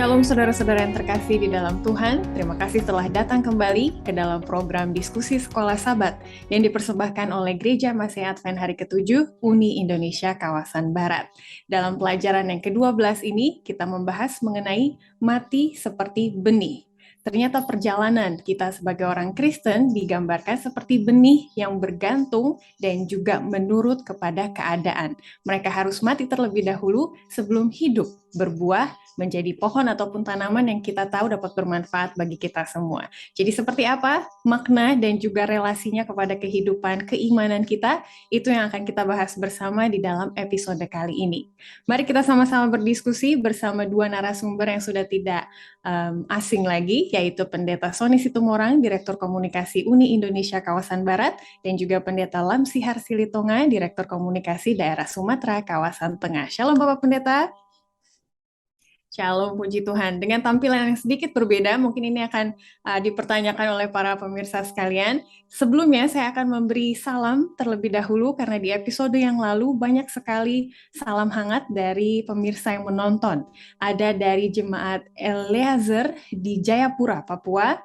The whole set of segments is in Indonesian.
Shalom saudara-saudara yang terkasih di dalam Tuhan, terima kasih telah datang kembali ke dalam program diskusi Sekolah Sabat yang dipersembahkan oleh Gereja Masih Advent Hari ke-7 Uni Indonesia Kawasan Barat. Dalam pelajaran yang ke-12 ini, kita membahas mengenai mati seperti benih. Ternyata perjalanan kita sebagai orang Kristen digambarkan seperti benih yang bergantung dan juga menurut kepada keadaan. Mereka harus mati terlebih dahulu sebelum hidup, berbuah, menjadi pohon ataupun tanaman yang kita tahu dapat bermanfaat bagi kita semua. Jadi seperti apa makna dan juga relasinya kepada kehidupan keimanan kita, itu yang akan kita bahas bersama di dalam episode kali ini. Mari kita sama-sama berdiskusi bersama dua narasumber yang sudah tidak asing lagi, yaitu Pendeta Sony Situmorang, Direktur Komunikasi Uni Indonesia Kawasan Barat, dan juga Pendeta Lamsihar Silitonga, Direktur Komunikasi Daerah Sumatera Kawasan Tengah. Shalom Bapak Pendeta. Shalom, puji Tuhan. Dengan tampilan yang sedikit berbeda, mungkin ini akan dipertanyakan oleh para pemirsa sekalian. Sebelumnya, saya akan memberi salam terlebih dahulu, karena di episode yang lalu banyak sekali salam hangat dari pemirsa yang menonton. Ada dari Jemaat Eleazar di Jayapura, Papua,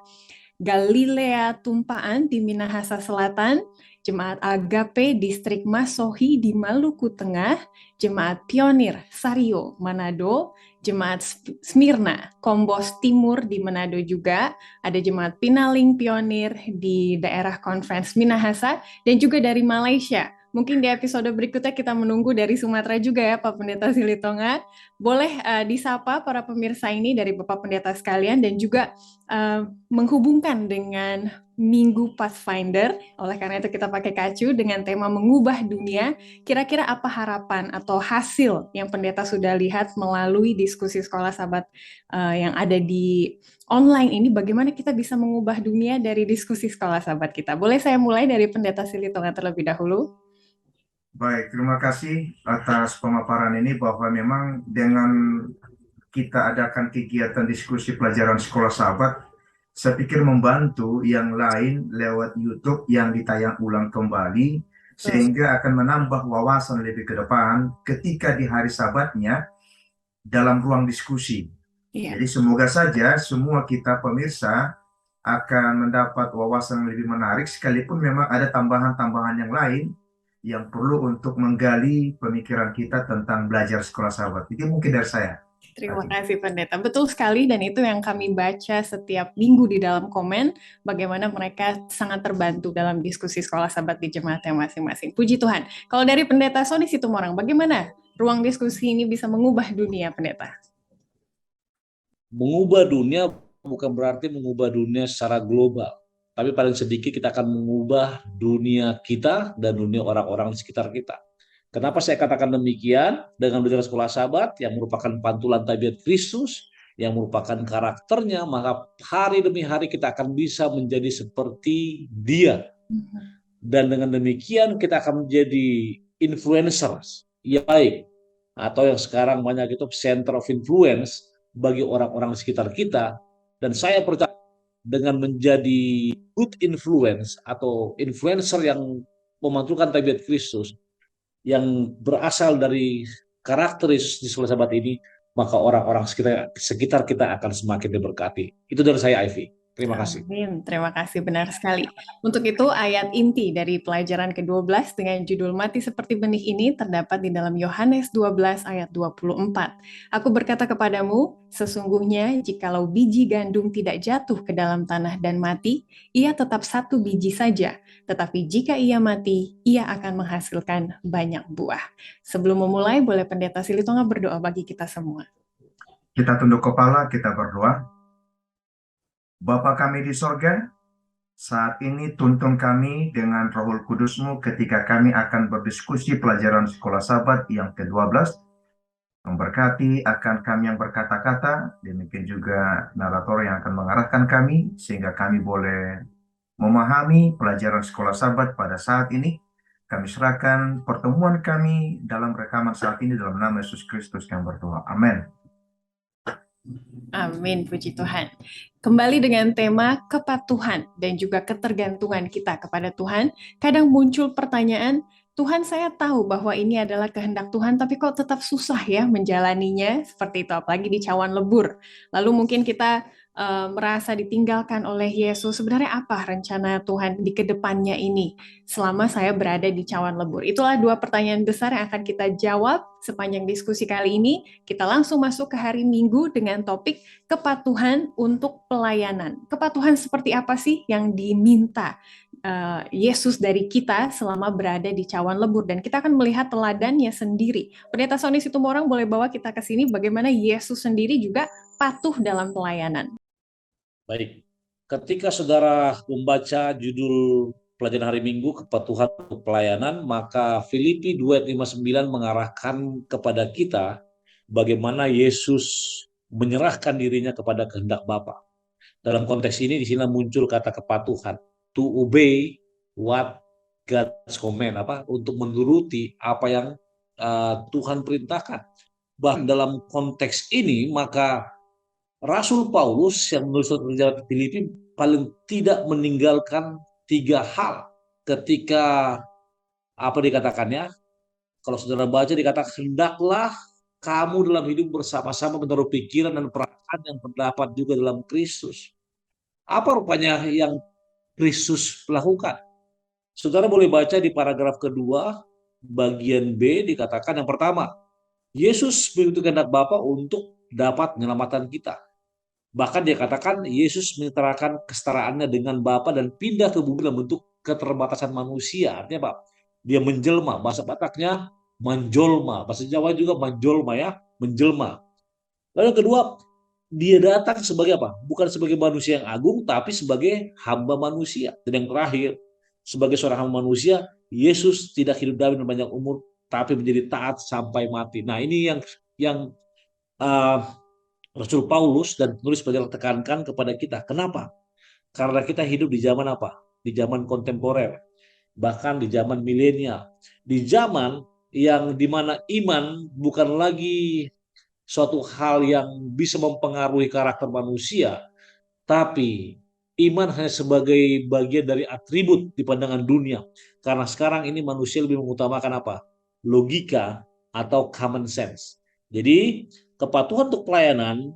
Galilea Tumpaan di Minahasa Selatan, Jemaat Agape Distrik Masohi di Maluku Tengah, Jemaat Pionir Sario, Manado, Jemaat Smyrna, Kombos Timur di Manado juga, ada Jemaat Pinaling Pionir di daerah Conference Minahasa, dan juga dari Malaysia. Mungkin di episode berikutnya kita menunggu dari Sumatera juga ya Pak Pendeta Silitonga. Boleh disapa para pemirsa ini dari Bapak Pendeta sekalian dan juga menghubungkan dengan Minggu Pathfinder. Oleh karena itu kita pakai kacu dengan tema mengubah dunia. Kira-kira apa harapan atau hasil yang pendeta sudah lihat melalui diskusi Sekolah Sabat yang ada di online ini, bagaimana kita bisa mengubah dunia dari diskusi Sekolah Sabat kita? Boleh saya mulai dari Pendeta Silitonga terlebih dahulu? Baik, terima kasih atas pemaparan ini bahwa memang dengan kita adakan kegiatan diskusi pelajaran Sekolah Sabat, saya pikir membantu yang lain lewat YouTube yang ditayang ulang kembali, sehingga akan menambah wawasan lebih ke depan ketika di hari Sabatnya dalam ruang diskusi. Jadi semoga saja semua kita pemirsa akan mendapat wawasan yang lebih menarik, sekalipun memang ada tambahan-tambahan yang lain yang perlu untuk menggali pemikiran kita tentang belajar Sekolah Sabat. Itu mungkin dari saya. Terima kasih Pendeta. Betul sekali, dan itu yang kami baca setiap minggu di dalam komen, bagaimana mereka sangat terbantu dalam diskusi Sekolah Sabat di jemaatnya masing-masing. Puji Tuhan. Kalau dari Pendeta Sony Situmorang, bagaimana ruang diskusi ini bisa mengubah dunia, Pendeta? Mengubah dunia bukan berarti mengubah dunia secara global, tapi paling sedikit kita akan mengubah dunia kita dan dunia orang-orang di sekitar kita. Kenapa saya katakan demikian? Dengan belajar Sekolah Sabat yang merupakan pantulan tabiat Kristus, yang merupakan karakternya, maka hari demi hari kita akan bisa menjadi seperti Dia. Dan dengan demikian kita akan menjadi influencers yang baik, atau yang sekarang banyak itu center of influence bagi orang-orang di sekitar kita. Dan saya percaya dengan menjadi good influence atau influencer yang memantulkan tabiat Kristus, yang berasal dari karakteris di Sekolah Sabat ini, maka orang-orang sekitar kita akan semakin diberkati. Itu dari saya, Ivy. Terima kasih. Amin. Terima kasih, benar sekali. Untuk itu, ayat inti dari pelajaran ke-12 dengan judul Mati Seperti Benih ini terdapat di dalam Yohanes 12 ayat 24. Aku berkata kepadamu, sesungguhnya jikalau biji gandum tidak jatuh ke dalam tanah dan mati, ia tetap satu biji saja. Tetapi jika ia mati, ia akan menghasilkan banyak buah. Sebelum memulai, boleh Pendeta Silitonga berdoa bagi kita semua. Kita tunduk kepala, kita berdoa. Bapa kami di sorga, saat ini tuntun kami dengan Rohul Kudus-Mu ketika kami akan berdiskusi pelajaran Sekolah Sabat yang ke-12. Memberkati akan kami yang berkata-kata, demikian juga narator yang akan mengarahkan kami, sehingga kami boleh memahami pelajaran Sekolah Sabat pada saat ini. Kami serahkan pertemuan kami dalam rekaman saat ini dalam nama Yesus Kristus yang berdoa. Amin. Amin, puji Tuhan. Kembali dengan tema kepatuhan dan juga ketergantungan kita kepada Tuhan, kadang muncul pertanyaan, Tuhan, saya tahu bahwa ini adalah kehendak Tuhan, tapi kok tetap susah ya menjalaninya seperti itu, apalagi di cawan lebur. Lalu mungkin kita merasa ditinggalkan oleh Yesus. Sebenarnya apa rencana Tuhan di kedepannya ini selama saya berada di cawan lebur? Itulah dua pertanyaan besar yang akan kita jawab sepanjang diskusi kali ini. Kita langsung masuk ke hari Minggu dengan topik kepatuhan untuk pelayanan. Kepatuhan seperti apa sih yang diminta Yesus dari kita selama berada di cawan lebur, dan kita akan melihat teladannya sendiri. Pendeta Sony Situmorang boleh bawa kita ke sini bagaimana Yesus sendiri juga patuh dalam pelayanan. Baik, ketika saudara membaca judul pelajaran hari Minggu, kepatuhan untuk pelayanan, maka Filipi 2 ayat 59 mengarahkan kepada kita bagaimana Yesus menyerahkan dirinya kepada kehendak Bapa. Dalam konteks ini di sini muncul kata kepatuhan, to obey what God's command, untuk menuruti apa yang Tuhan perintahkan. Bahkan dalam konteks ini maka Rasul Paulus yang menulis surat perjalanan Filipi paling tidak meninggalkan 3 hal ketika dikatakannya. Kalau saudara baca dikatakan, hendaklah kamu dalam hidup bersama-sama menaruh pikiran dan perasaan yang terdapat juga dalam Kristus. Apa rupanya yang Kristus lakukan? Saudara boleh baca di paragraf kedua, bagian B dikatakan yang pertama, Yesus mengikuti kehendak Bapa untuk dapat menyelamatkan kita. Bahkan dia katakan Yesus menyerahkan kesetaraannya dengan Bapa dan pindah ke bumi dalam bentuk keterbatasan manusia. Artinya apa? Dia menjelma, bahasa Bataknya menjolma, bahasa Jawa juga menjolma ya, menjelma. Lalu yang kedua, dia datang sebagai apa? Bukan sebagai manusia yang agung, tapi sebagai hamba manusia. Dan yang terakhir, sebagai seorang hamba manusia, Yesus tidak hidup damai dan panjang umur, tapi menjadi taat sampai mati. Nah, ini yang Rasul Paulus dan penulis pelajaran tekankan kepada kita. Kenapa? Karena kita hidup di zaman apa? Di zaman kontemporer, bahkan di zaman milenial, di zaman yang dimana iman bukan lagi suatu hal yang bisa mempengaruhi karakter manusia, tapi iman hanya sebagai bagian dari atribut di pandangan dunia. Karena sekarang ini manusia lebih mengutamakan apa? Logika atau common sense. Jadi kepatuhan untuk pelayanan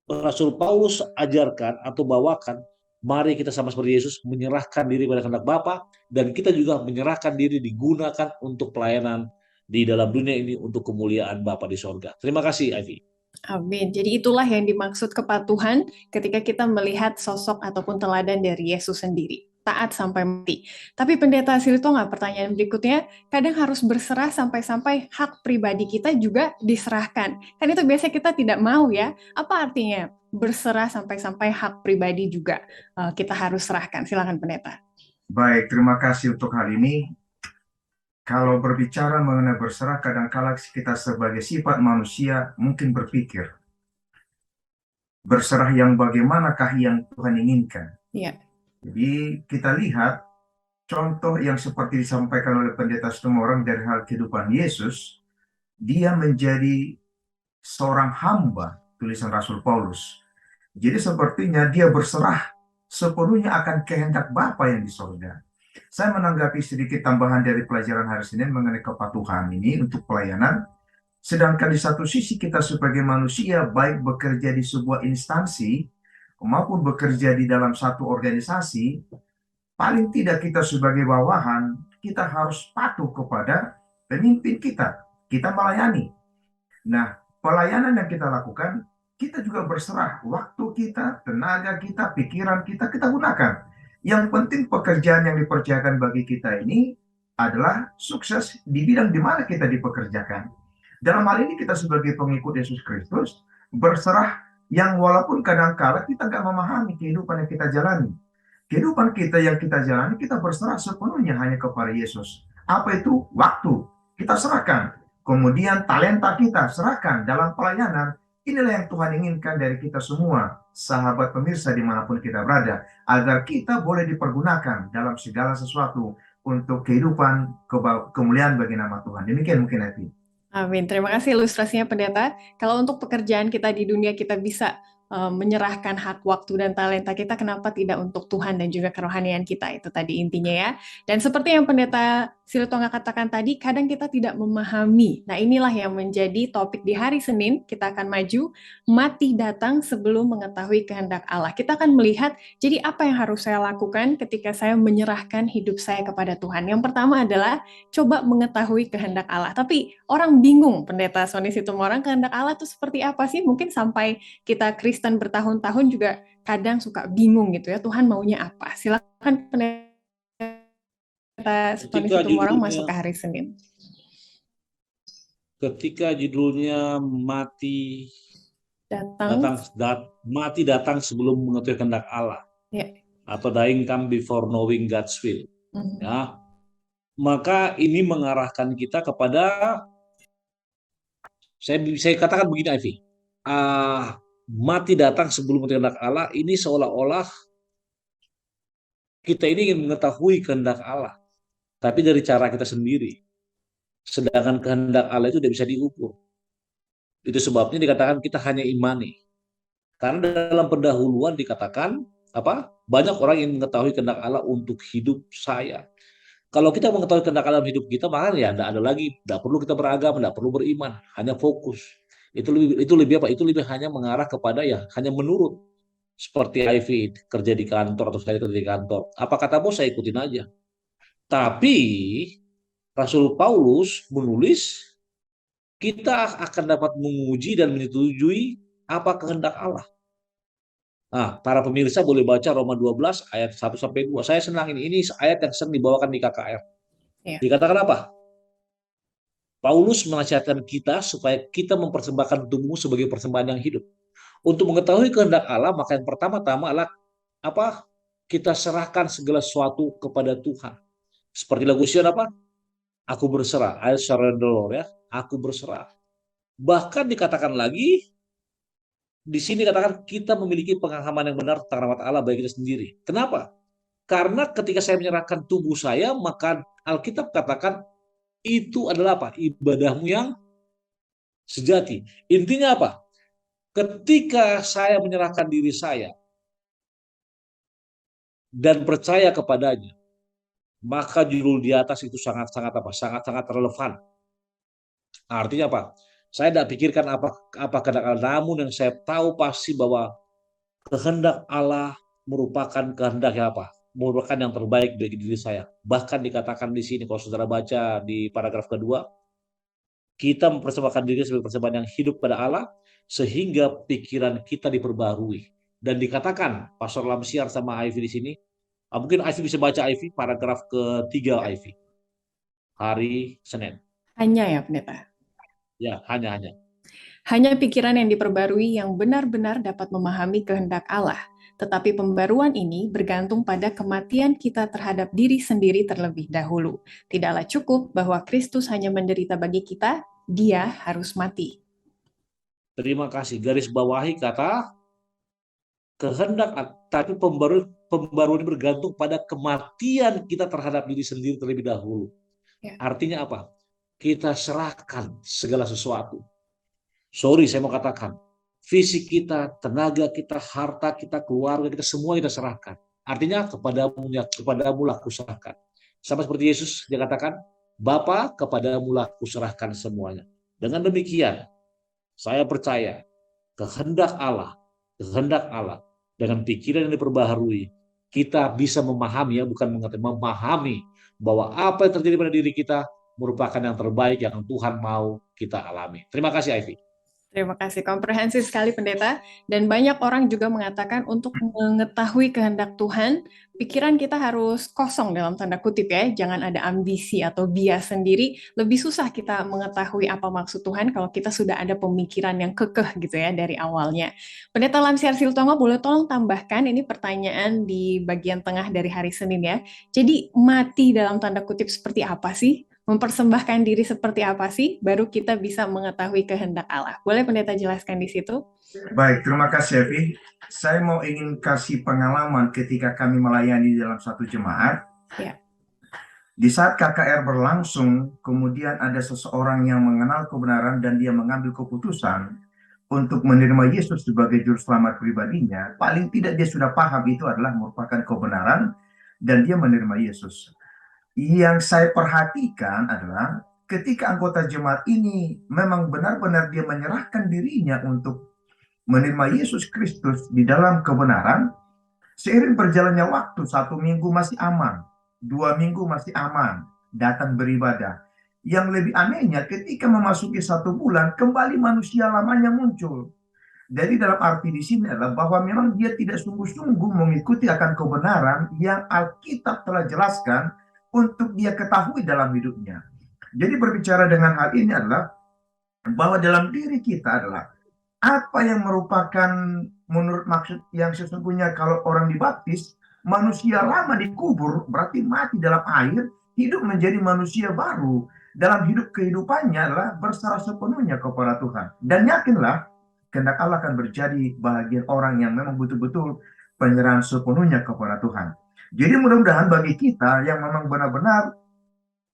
Rasul Paulus ajarkan atau bawakan, mari kita sama seperti Yesus menyerahkan diri pada kehendak Bapa, dan kita juga menyerahkan diri digunakan untuk pelayanan di dalam dunia ini untuk kemuliaan Bapa di sorga. Terima kasih, Ivy. Amin. Jadi itulah yang dimaksud kepatuhan ketika kita melihat sosok ataupun teladan dari Yesus sendiri. Taat sampai mati. Tapi Pendeta Silitonga, pertanyaan berikutnya, kadang harus berserah sampai-sampai hak pribadi kita juga diserahkan. Kan itu biasanya kita tidak mau ya. Apa artinya berserah sampai-sampai hak pribadi juga kita harus serahkan? Silakan Pendeta. Baik, terima kasih untuk hal ini. Kalau berbicara mengenai berserah, kadang-kala kita sebagai sifat manusia mungkin berpikir, berserah yang bagaimanakah yang Tuhan inginkan? Iya. Jadi kita lihat contoh yang seperti disampaikan oleh Pendeta Situmorang dari hal kehidupan Yesus, dia menjadi seorang hamba, tulisan Rasul Paulus. Jadi sepertinya dia berserah sepenuhnya akan kehendak Bapa yang di sorga. Saya menanggapi sedikit tambahan dari pelajaran hari Senin mengenai kepatuhan ini untuk pelayanan. Sedangkan di satu sisi kita sebagai manusia, baik bekerja di sebuah instansi maupun bekerja di dalam satu organisasi, paling tidak kita sebagai bawahan, kita harus patuh kepada pemimpin kita. Kita melayani. Nah, pelayanan yang kita lakukan, kita juga berserah waktu kita, tenaga kita, pikiran kita gunakan. Yang penting pekerjaan yang dipercayakan bagi kita ini adalah sukses di bidang di mana kita dipekerjakan. Dalam hal ini kita sebagai pengikut Yesus Kristus berserah, yang walaupun kadang-kala kita nggak memahami kehidupan yang kita jalani. Kehidupan kita yang kita jalani, kita berserah sepenuhnya hanya kepada Yesus. Apa itu? Waktu. Kita serahkan. Kemudian talenta kita serahkan dalam pelayanan. Inilah yang Tuhan inginkan dari kita semua, sahabat pemirsa dimanapun kita berada, agar kita boleh dipergunakan dalam segala sesuatu untuk kehidupan kemuliaan bagi nama Tuhan. Demikian mungkin Evi. Amin. Terima kasih ilustrasinya Pendeta. Kalau untuk pekerjaan kita di dunia kita bisa menyerahkan hak waktu dan talenta kita, kenapa tidak untuk Tuhan dan juga kerohanian kita? Itu tadi intinya ya. Dan seperti yang Pendeta Siltonga katakan tadi, kadang kita tidak memahami. Nah, inilah yang menjadi topik di hari Senin. Kita akan maju, mati datang sebelum mengetahui kehendak Allah. Kita akan melihat, jadi apa yang harus saya lakukan ketika saya menyerahkan hidup saya kepada Tuhan. Yang pertama adalah coba mengetahui kehendak Allah. Tapi orang bingung, Pendeta Sony Situmorang, kehendak Allah itu seperti apa sih? Mungkin sampai kita Kristen bertahun-tahun juga kadang suka bingung gitu ya, Tuhan maunya apa? Silakan Pendeta Sony Ketika Situmorang judulnya masuk ke hari Senin. ketika judulnya mati Datang, mati datang sebelum mengetahui kehendak Allah, ya. atau dying come before knowing God's will, Mhm. ya, maka ini mengarahkan kita kepada, saya katakan begini, Ivy, mati datang sebelum mengetahui kehendak Allah ini seolah-olah kita ini ingin mengetahui kehendak Allah, tapi dari cara kita sendiri. Sedangkan kehendak Allah itu tidak bisa diukur. Itu sebabnya dikatakan kita hanya imani. Karena dalam pendahuluan dikatakan apa? Banyak orang yang mengetahui kehendak Allah untuk hidup saya. Kalau kita mengetahui kehendak Allah dalam hidup kita, maka ya tidak ada lagi, tidak perlu kita beragama, tidak perlu beriman, hanya fokus. Itu lebih apa? Itu lebih hanya mengarah kepada ya hanya menurut. Seperti Ivy kerja di kantor atau saya kerja di kantor. Apa kata bos saya ikutin aja. Tapi Rasul Paulus menulis kita akan dapat menguji dan menyetujui apa kehendak Allah. Nah, para pemirsa boleh baca Roma 12 ayat 1 sampai 2. Saya senang ini ayat yang sering dibawakan di KKR. Ya. Dikatakan apa? Paulus menasihatkan kita supaya kita mempersembahkan tubuhmu sebagai persembahan yang hidup. Untuk mengetahui kehendak Allah, maka yang pertama-tama adalah apa? Kita serahkan segala sesuatu kepada Tuhan. Seperti lagu Sion apa? Aku berserah, I surrender Lord, ya. Aku berserah. Bahkan dikatakan lagi, di sini katakan kita memiliki pengalaman yang benar tentang rahmat Allah bagi kita sendiri. Kenapa? Karena ketika saya menyerahkan tubuh saya, maka Alkitab katakan itu adalah apa? Ibadahmu yang sejati. Intinya apa? Ketika saya menyerahkan diri saya dan percaya kepadanya, maka judul di atas itu sangat-sangat apa? Sangat-sangat relevan. Artinya apa? Saya tidak pikirkan apa kehendak Allah, namun yang saya tahu pasti bahwa kehendak Allah merupakan kehendak yang apa? Merupakan yang terbaik bagi diri saya. Bahkan dikatakan di sini, kalau saudara baca di paragraf kedua, kita mempersembahkan diri sebagai persembahan yang hidup pada Allah, sehingga pikiran kita diperbarui. Dan dikatakan, Pastor Lamsiar sama Ivy di sini, mungkin Ivy bisa baca Ivy, paragraf ketiga Ivy, hari Senin. Hanya ya, Pendeta. Ya, hanya. Hanya pikiran yang diperbarui yang benar-benar dapat memahami kehendak Allah. Tetapi pembaruan ini bergantung pada kematian kita terhadap diri sendiri terlebih dahulu. Tidaklah cukup bahwa Kristus hanya menderita bagi kita, Dia harus mati. Terima kasih. Garis bawahi kata kehendak, tapi pembaruan ini bergantung pada kematian kita terhadap diri sendiri terlebih dahulu. Ya. Artinya apa? Kita serahkan segala sesuatu. Sorry, saya mau katakan, fisik kita, tenaga kita, harta kita, keluarga kita, semua kita serahkan. Artinya kepadamu lah kuserahkan. Sama seperti Yesus, dia katakan, Bapa, kepadamu lah kuserahkan semuanya. Dengan demikian, saya percaya kehendak Allah dengan pikiran yang diperbaharui, kita bisa memahami, ya, bukan mengetahui, memahami bahwa apa yang terjadi pada diri kita merupakan yang terbaik yang Tuhan mau kita alami. Terima kasih, Ivy. Terima kasih, komprehensif sekali Pendeta. Dan banyak orang juga mengatakan untuk mengetahui kehendak Tuhan, pikiran kita harus kosong dalam tanda kutip ya, jangan ada ambisi atau bias sendiri. Lebih susah kita mengetahui apa maksud Tuhan kalau kita sudah ada pemikiran yang kekeh gitu ya dari awalnya. Pendeta Lamsiar Siltonga, boleh tolong tambahkan, ini pertanyaan di bagian tengah dari hari Senin ya. Jadi mati dalam tanda kutip seperti apa sih? Mempersembahkan diri seperti apa sih, baru kita bisa mengetahui kehendak Allah. Boleh Pendeta jelaskan di situ? Baik, terima kasih Evi. Saya ingin kasih pengalaman ketika kami melayani dalam satu jemaat. Ya. Di saat KKR berlangsung, kemudian ada seseorang yang mengenal kebenaran dan dia mengambil keputusan untuk menerima Yesus sebagai juru selamat pribadinya. Paling tidak dia sudah paham itu adalah merupakan kebenaran dan dia menerima Yesus. Yang saya perhatikan adalah ketika anggota jemaat ini memang benar-benar dia menyerahkan dirinya untuk menerima Yesus Kristus di dalam kebenaran, seiring berjalannya waktu, 1 minggu masih aman, 2 minggu masih aman, datang beribadah. Yang lebih anehnya ketika memasuki 1 bulan, kembali manusia lamanya muncul. Jadi dalam arti di sini adalah bahwa memang dia tidak sungguh-sungguh mengikuti akan kebenaran yang Alkitab telah jelaskan untuk dia ketahui dalam hidupnya. Jadi berbicara dengan hal ini adalah bahwa dalam diri kita adalah apa yang merupakan menurut maksud yang sesungguhnya. Kalau orang dibaptis, manusia lama dikubur, berarti mati dalam air, hidup menjadi manusia baru. Dalam hidup kehidupannya adalah berserah sepenuhnya kepada Tuhan. Dan yakinlah, kehendak Allah akan berjadi bagian orang yang memang betul-betul penyerahan sepenuhnya kepada Tuhan. Jadi mudah-mudahan bagi kita yang memang benar-benar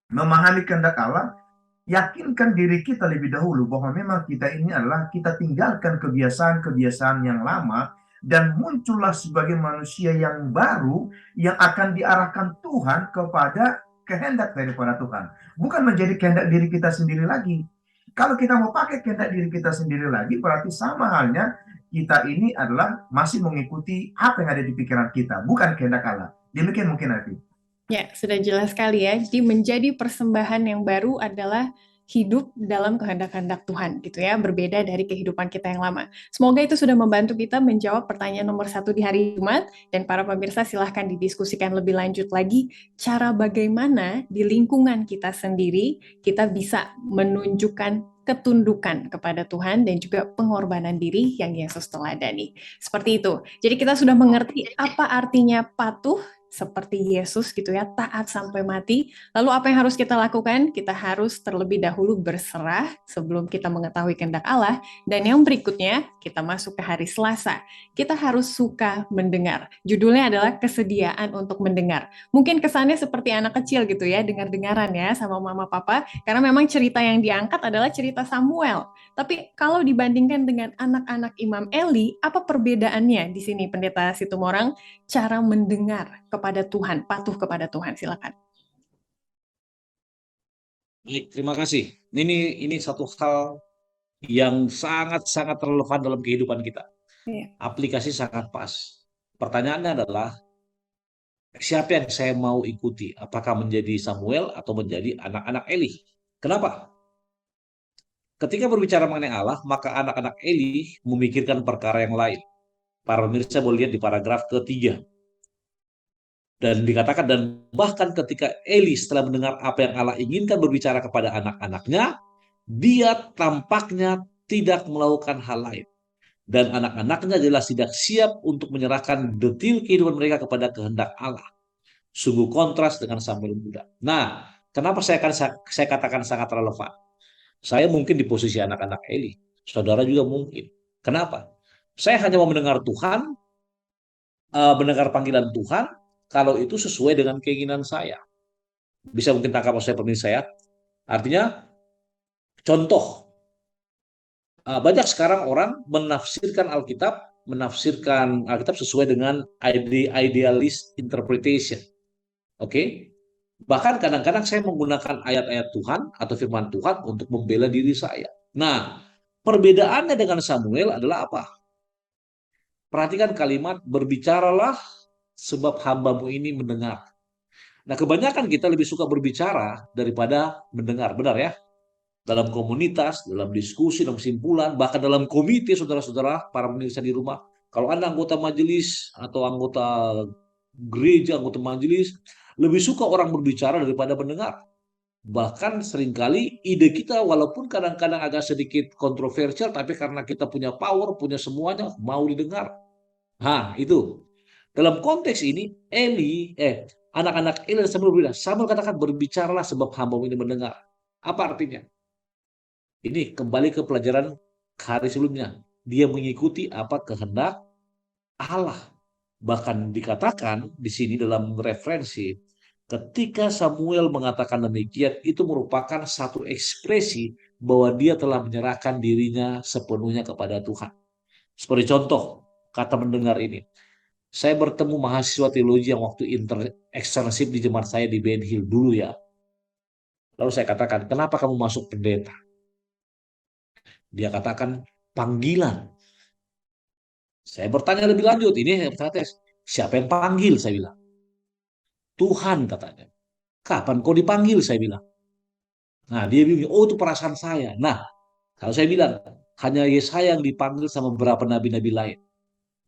memahami kehendak Allah, yakinkan diri kita lebih dahulu bahwa memang kita ini adalah kita tinggalkan kebiasaan-kebiasaan yang lama dan muncullah sebagai manusia yang baru yang akan diarahkan Tuhan kepada kehendak daripada Tuhan. Bukan menjadi kehendak diri kita sendiri lagi. Kalau kita mau pakai kehendak diri kita sendiri lagi, berarti sama halnya kita ini adalah masih mengikuti apa yang ada di pikiran kita, bukan kehendak Allah. Demikian mungkin nanti. Ya, sudah jelas sekali ya. Jadi menjadi persembahan yang baru adalah hidup dalam kehendak-kehendak Tuhan gitu ya, berbeda dari kehidupan kita yang lama. Semoga itu sudah membantu kita menjawab pertanyaan nomor 1 di hari Jumat, dan para pemirsa silahkan didiskusikan lebih lanjut lagi cara bagaimana di lingkungan kita sendiri kita bisa menunjukkan ketundukan kepada Tuhan dan juga pengorbanan diri yang Yesus teladani. Seperti itu. Jadi kita sudah mengerti apa artinya patuh seperti Yesus gitu ya, taat sampai mati. Lalu apa yang harus kita lakukan? Kita harus terlebih dahulu berserah sebelum kita mengetahui kehendak Allah. Dan yang berikutnya, kita masuk ke hari Selasa. Kita harus suka mendengar. Judulnya adalah kesediaan untuk mendengar. Mungkin kesannya seperti anak kecil gitu ya, dengar-dengaran ya sama mama papa, karena memang cerita yang diangkat adalah cerita Samuel. Tapi kalau dibandingkan dengan anak-anak Imam Eli, apa perbedaannya di sini Pendeta Situmorang? Cara mendengar kepada Tuhan, patuh kepada Tuhan. Silakan. Baik, terima kasih. Ini satu hal yang sangat-sangat relevan dalam kehidupan kita. Iya. Aplikasi sangat pas. Pertanyaannya adalah, siapa yang saya mau ikuti? Apakah menjadi Samuel atau menjadi anak-anak Eli? Kenapa? Ketika berbicara mengenai Allah, maka anak-anak Eli memikirkan perkara yang lain. Para pemirsa boleh lihat di paragraf ketiga. Dan dikatakan, dan bahkan ketika Eli setelah mendengar apa yang Allah inginkan berbicara kepada anak-anaknya, dia tampaknya tidak melakukan hal lain. Dan anak-anaknya jelas tidak siap untuk menyerahkan detil kehidupan mereka kepada kehendak Allah. Sungguh kontras dengan Samuel muda. Nah, kenapa saya katakan sangat relevan? Saya mungkin di posisi anak-anak Eli. Saudara juga mungkin. Kenapa? Saya hanya mau mendengar Tuhan, mendengar panggilan Tuhan, kalau itu sesuai dengan keinginan saya. Bisa mungkin tangkap saya pemirsa ya. Artinya, contoh, banyak sekarang orang menafsirkan Alkitab sesuai dengan idealist interpretation. Oke? Bahkan kadang-kadang saya menggunakan ayat-ayat Tuhan atau firman Tuhan untuk membela diri saya. Nah, perbedaannya dengan Samuel adalah apa? Perhatikan kalimat, berbicaralah sebab hambamu ini mendengar. Nah, kebanyakan kita lebih suka berbicara daripada mendengar, benar ya? Dalam komunitas, dalam diskusi, dalam kesimpulan, bahkan dalam komite, saudara-saudara, para pemirsa di rumah. Kalau Anda anggota majelis atau anggota gereja, anggota majelis, lebih suka orang berbicara daripada mendengar. Bahkan seringkali ide kita walaupun kadang-kadang agak sedikit kontroversial, tapi karena kita punya power, punya semuanya, mau didengar. Nah, itu. Dalam konteks ini, anak-anak Eli Samuel berbeda. Samuel katakan, berbicaralah sebab hamba ini mendengar. Apa artinya? Ini kembali ke pelajaran hari sebelumnya. Dia mengikuti apa kehendak Allah. Bahkan dikatakan di sini dalam referensi, ketika Samuel mengatakan demikian, itu merupakan satu ekspresi bahwa dia telah menyerahkan dirinya sepenuhnya kepada Tuhan. Seperti contoh, kata mendengar ini. Saya bertemu mahasiswa teologi yang waktu eksternship di jemaat saya di Ben Hill dulu ya. Lalu saya katakan, kenapa kamu masuk pendeta? Dia katakan, panggilan. Saya bertanya lebih lanjut, ini bertanya, siapa yang panggil? Saya bilang, Tuhan katanya. Kapan kau dipanggil? Saya bilang. Nah, dia bilang, oh itu perasaan saya. Nah, kalau saya bilang, hanya Yesaya yang dipanggil sama beberapa nabi-nabi lain.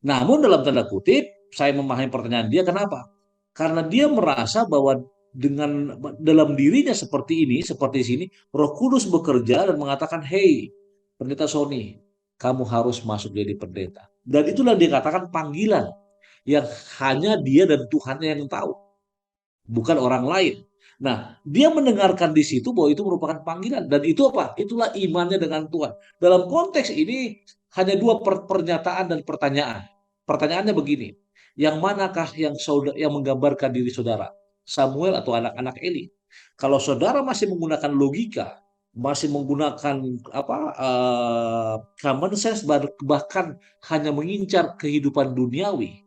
Namun dalam tanda kutip, saya memahami pertanyaan dia, kenapa? Karena dia merasa bahwa dengan dalam dirinya seperti ini, seperti sini, Roh Kudus bekerja dan mengatakan, hey, pendeta Sony, kamu harus masuk jadi pendeta. Dan itulah dia katakan panggilan yang hanya dia dan Tuhannya yang tahu, bukan orang lain. Nah, dia mendengarkan di situ bahwa itu merupakan panggilan. Dan itu apa? Itulah imannya dengan Tuhan. Dalam konteks ini hanya dua pernyataan dan pertanyaan. Pertanyaannya begini, yang manakah yang menggambarkan diri saudara? Samuel atau anak-anak Eli? Kalau saudara masih menggunakan logika, masih menggunakan common sense, bahkan hanya mengincar kehidupan duniawi,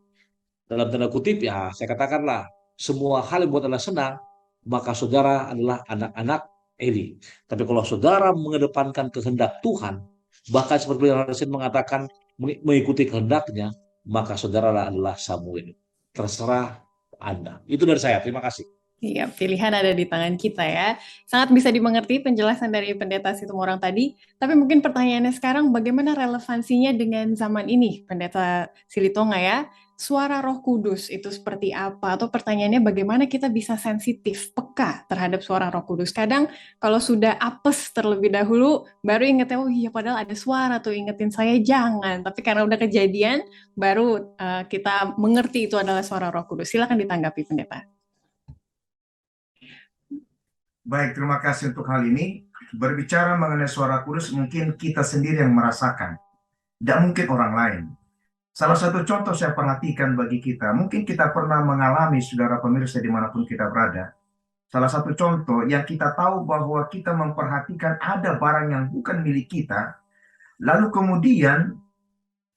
dalam tanda kutip ya saya katakanlah semua hal yang buat Anda senang, maka saudara adalah anak-anak Eli. Tapi kalau saudara mengedepankan kehendak Tuhan, bahkan seperti yang Rasul mengatakan mengikuti kehendaknya, maka saudara adalah Samuel. Terserah Anda. Itu dari saya. Terima kasih. Iya, pilihan ada di tangan kita ya. Sangat bisa dimengerti penjelasan dari Pendeta Situmorang tadi, tapi mungkin pertanyaannya sekarang bagaimana relevansinya dengan zaman ini, Pendeta Silitonga ya? Suara Roh Kudus itu seperti apa? Atau pertanyaannya bagaimana kita bisa sensitif, peka terhadap suara Roh Kudus? Kadang kalau sudah apes terlebih dahulu, baru ingetnya, oh iya padahal ada suara tuh, ingetin saya jangan. Tapi karena udah kejadian, baru kita mengerti itu adalah suara Roh Kudus. Silakan ditanggapi, Pendeta. Baik, terima kasih untuk hal ini. Berbicara mengenai suara kudus, mungkin kita sendiri yang merasakan. Tidak mungkin orang lain. Salah satu contoh saya perhatikan bagi kita, mungkin kita pernah mengalami, saudara pemirsa dimanapun kita berada. Salah satu contoh yang kita tahu bahwa kita memperhatikan ada barang yang bukan milik kita, lalu kemudian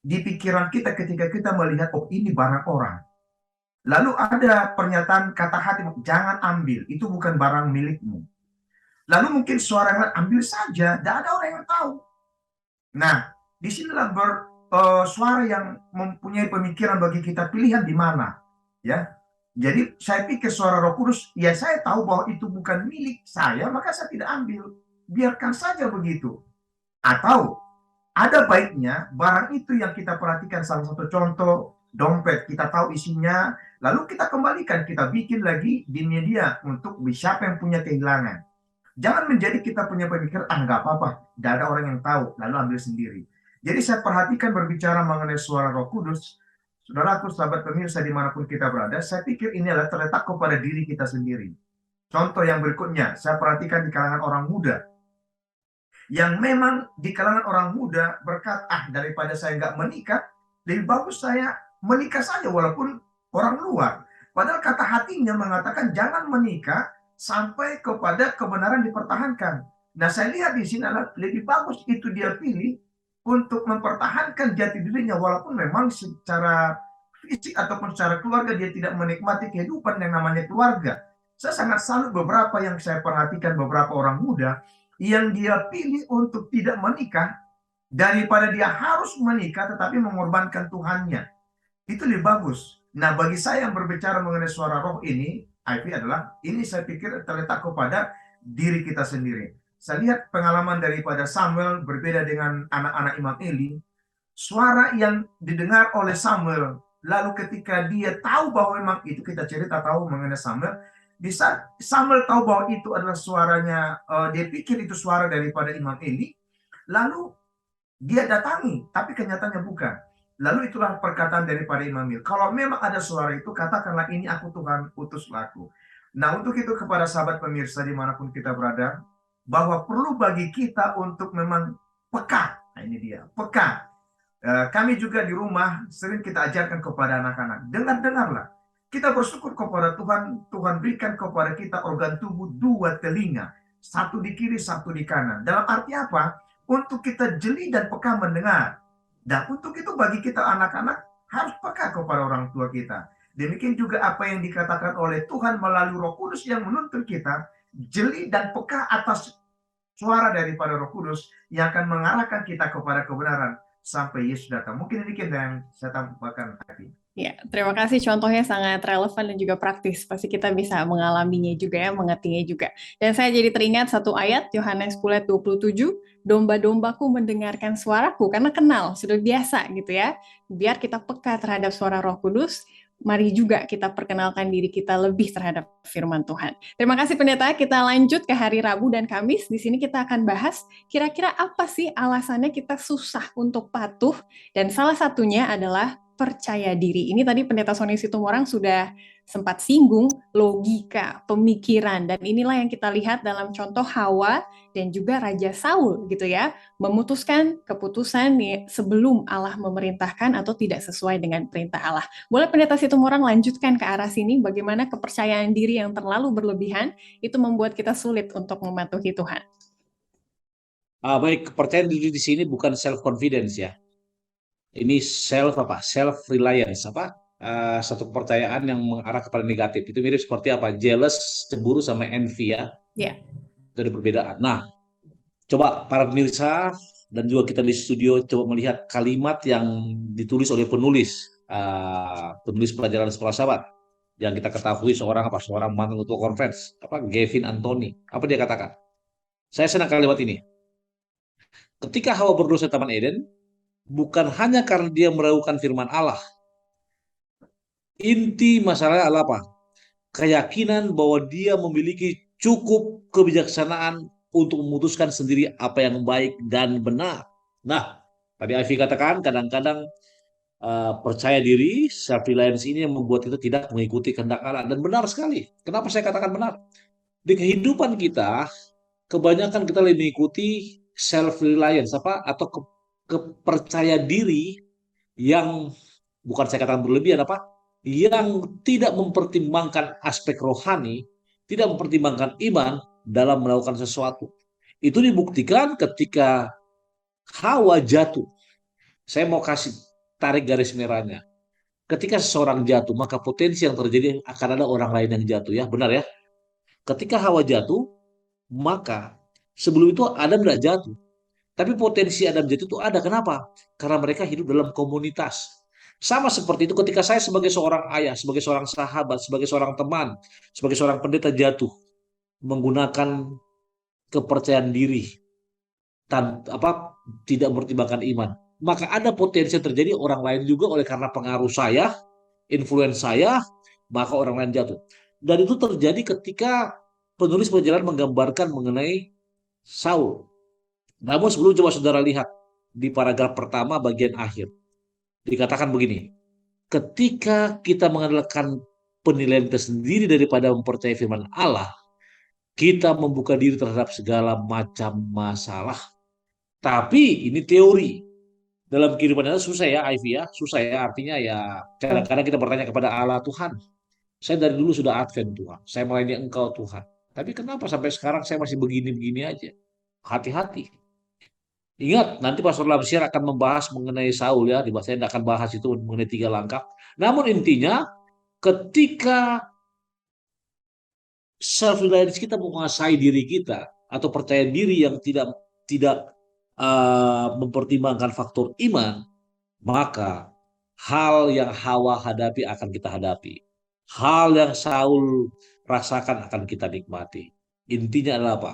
di pikiran kita ketika kita melihat, oh ini barang orang. Lalu ada pernyataan kata hati, jangan ambil, itu bukan barang milikmu. Lalu mungkin suara yang lain, ambil saja, tidak ada orang yang tahu. Nah, disinilah suara yang mempunyai pemikiran bagi kita, pilihan di mana. Ya, jadi saya pikir suara Roh Kudus, ya saya tahu bahwa itu bukan milik saya, maka saya tidak ambil. Biarkan saja begitu. Atau ada baiknya barang itu yang kita perhatikan, salah satu contoh, dompet, kita tahu isinya, lalu kita kembalikan, kita bikin lagi di media untuk siapa yang punya kehilangan. Jangan menjadi kita punya pemikiran, nggak apa-apa, tidak ada orang yang tahu, lalu ambil sendiri. Jadi saya perhatikan berbicara mengenai suara Roh Kudus, saudaraku, sahabat pemirsa dimanapun kita berada, saya pikir ini adalah terletak kepada diri kita sendiri. Contoh yang berikutnya, saya perhatikan di kalangan orang muda, yang memang di kalangan orang muda berkata, daripada saya nggak menikah, lebih bagus saya menikah saja walaupun orang luar. Padahal kata hatinya mengatakan jangan menikah sampai kepada kebenaran dipertahankan. Nah, saya lihat di sini adalah lebih bagus itu dia pilih untuk mempertahankan jati dirinya walaupun memang secara fisik ataupun secara keluarga dia tidak menikmati kehidupan yang namanya keluarga. Saya sangat salut beberapa yang saya perhatikan, beberapa orang muda yang dia pilih untuk tidak menikah daripada dia harus menikah tetapi mengorbankan Tuhannya. Itu lebih bagus. Nah, bagi saya yang berbicara mengenai suara roh ini, IP adalah, ini saya pikir terletak kepada diri kita sendiri. Saya lihat pengalaman daripada Samuel berbeda dengan anak-anak Imam Eli. Suara yang didengar oleh Samuel, lalu ketika dia tahu bahwa memang itu, kita cerita tahu mengenai Samuel, di saat Samuel tahu bahwa itu adalah suaranya, dia pikir itu suara daripada Imam Eli, lalu dia datangi, tapi kenyataannya bukan. Lalu itulah perkataan daripada Imam Eli. Kalau memang ada suara itu, katakanlah ini aku Tuhan, utuslah aku. Nah, untuk itu kepada sahabat pemirsa dimanapun kita berada, bahwa perlu bagi kita untuk memang peka. Nah, ini dia, peka. Kami juga di rumah sering kita ajarkan kepada anak-anak, dengarlah. Kita bersyukur kepada Tuhan, Tuhan berikan kepada kita organ tubuh 2 telinga. Satu di kiri, satu di kanan. Dalam arti apa? Untuk kita jeli dan peka mendengar. Dan untuk itu bagi kita anak-anak harus peka kepada orang tua kita. Demikian juga apa yang dikatakan oleh Tuhan melalui Roh Kudus yang menuntun kita jeli dan peka atas suara daripada Roh Kudus yang akan mengarahkan kita kepada kebenaran sampai Yesus datang. Mungkin demikian yang saya tambahkan tadi. Ya, terima kasih. Contohnya sangat relevan dan juga praktis. Pasti kita bisa mengalaminya juga ya, mengertinya juga. Dan saya jadi teringat satu ayat, Yohanes 10 ayat 27, domba-dombaku mendengarkan suaraku, karena kenal, sudah biasa gitu ya. Biar kita peka terhadap suara Roh Kudus, mari juga kita perkenalkan diri kita lebih terhadap firman Tuhan. Terima kasih pendeta, kita lanjut ke hari Rabu dan Kamis. Di sini kita akan bahas kira-kira apa sih alasannya kita susah untuk patuh, dan salah satunya adalah percaya diri. Ini tadi Pendeta Sony Situmorang sudah sempat singgung logika, pemikiran, dan inilah yang kita lihat dalam contoh Hawa dan juga Raja Saul gitu ya, memutuskan keputusan sebelum Allah memerintahkan atau tidak sesuai dengan perintah Allah. Boleh Pendeta Situmorang lanjutkan ke arah sini, bagaimana kepercayaan diri yang terlalu berlebihan itu membuat kita sulit untuk mematuhi Tuhan. Baik, kepercayaan diri di sini bukan self confidence ya. Ini self reliance satu kepercayaan yang mengarah kepada negatif. Itu mirip seperti apa? Jealous, cemburu sama envy ya. Ya. Itu ada perbedaan. Nah, coba para pemirsa dan juga kita di studio coba melihat kalimat yang ditulis oleh penulis pelajaran sekolah sahabat yang kita ketahui seorang mantan ketua conference Gavin Anthony. Apa dia katakan? Saya senang kalimat ini. Ketika Hawa berdosa di Taman Eden, bukan hanya karena dia meragukan firman Allah. Inti masalahnya adalah apa? Keyakinan bahwa dia memiliki cukup kebijaksanaan untuk memutuskan sendiri apa yang baik dan benar. Nah, tadi Ivy katakan kadang-kadang percaya diri, self-reliance ini yang membuat kita tidak mengikuti kehendak Allah. Dan benar sekali. Kenapa saya katakan benar? Di kehidupan kita, kebanyakan kita lebih mengikuti self-reliance atau kepercaya diri yang bukan saya katakan berlebihan yang tidak mempertimbangkan aspek rohani, tidak mempertimbangkan iman dalam melakukan sesuatu. Itu dibuktikan ketika Hawa jatuh. Saya mau kasih tarik garis merahnya. Ketika seseorang jatuh, maka potensi yang terjadi akan ada orang lain yang jatuh ya, benar ya. Ketika Hawa jatuh, maka sebelum itu Adam tidak jatuh. Tapi potensi Adam jatuh itu ada. Kenapa? Karena mereka hidup dalam komunitas. Sama seperti itu ketika saya sebagai seorang ayah, sebagai seorang sahabat, sebagai seorang teman, sebagai seorang pendeta jatuh menggunakan kepercayaan diri tidak mempertimbangkan iman. Maka ada potensi yang terjadi orang lain juga oleh karena pengaruh saya, influence saya, maka orang lain jatuh. Dan itu terjadi ketika penulis perjalanan menggambarkan mengenai Saul. Namun sebelum coba saudara lihat di paragraf pertama bagian akhir. Dikatakan begini, ketika kita mengandalkan penilaian kita sendiri daripada mempercayai firman Allah, kita membuka diri terhadap segala macam masalah. Tapi ini teori. Dalam kehidupan kita susah ya, Ivy ya. Susah ya, artinya ya kadang-kadang kita bertanya kepada Allah, Tuhan, saya dari dulu sudah Advent Tuhan. Saya melayani Engkau Tuhan. Tapi kenapa sampai sekarang saya masih begini-begini aja? Hati-hati. Ingat, nanti Pastor Lamsier akan membahas mengenai Saul ya. Saya tidak akan bahas itu mengenai 3 langkah. Namun intinya, ketika self-reliance kita menguasai diri kita, atau percaya diri yang tidak mempertimbangkan faktor iman, maka hal yang Hawa hadapi akan kita hadapi. Hal yang Saul rasakan akan kita nikmati. Intinya adalah apa?